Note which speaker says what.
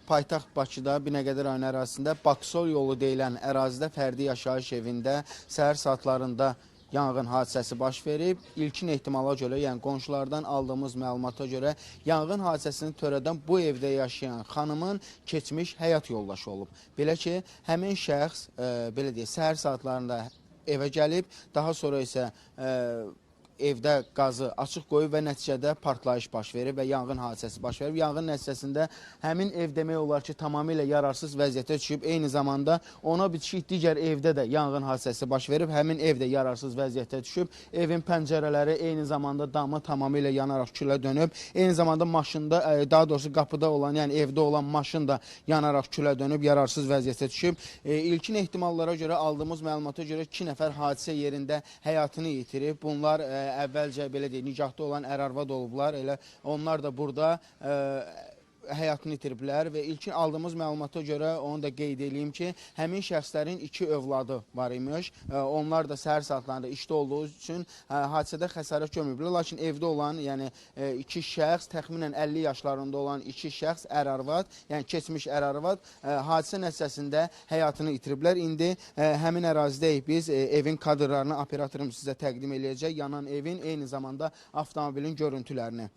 Speaker 1: paytaxt Bakıda, Binəqədi rayon ərazisində Baksol yolu deyilən ərazidə fərdi yaşayış evində səhər saatlarında yanğın hadisəsi baş verib. İlkin ehtimala görə, yəni qonşulardan aldığımız məlumata görə yanğın hadisəsini törədən bu evdə yaşayan xanımın keçmiş həyat yoldaşı olub. Belə ki, həmin şəxs, belə deyək, səhər saatlarında evə gəlib, daha sonra isə evdə qazı açıq qoyub və nəticədə partlayış baş verib və yanğın hadisəsi baş verib. Yanğın nəticəsində həmin ev demək olar ki, tamamilə yararsız vəziyyətə düşüb. Eyni zamanda ona bitişik digər evdə də yanğın hadisəsi baş verib. Həmin ev də yararsız vəziyyətə düşüb. Evin pəncərələri, eyni zamanda damı tamamilə yanaraq külə dönüb. Eyni zamanda maşında, daha doğrusu qapıda olan, yəni evdə olan maşın da yanaraq külə dönüb, yararsız vəziyyətə düşüb. İlkin ehtimallara görə, aldığımız məlumata görə 2 nəfər hadisə yerində həyatını yitirib. Bunlar əvvəlcə belə deyək, nikahda olan ər-arvad olublar. Elə onlar da burada həyatını itiriblər və ilkin aldığımız məlumata görə onu da qeyd edeyim ki, həmin şəxslərin 2 övladı var imiş. Onlar da səhər saatlarında işdə olduğu üçün hadisədə xəsarət görməyiblər. Lakin evdə olan, yəni 2 şəxs, təxminən 50 yaşlarında olan 2 şəxs ər-arvad, yəni keçmiş ər-arvad hadisə nəticəsində həyatını itiriblər. İndi həmin ərazidəyik biz, evin kadrlarını operatorum sizə təqdim edəcək, yanan evin, eyni zamanda avtomobilin görüntülərini.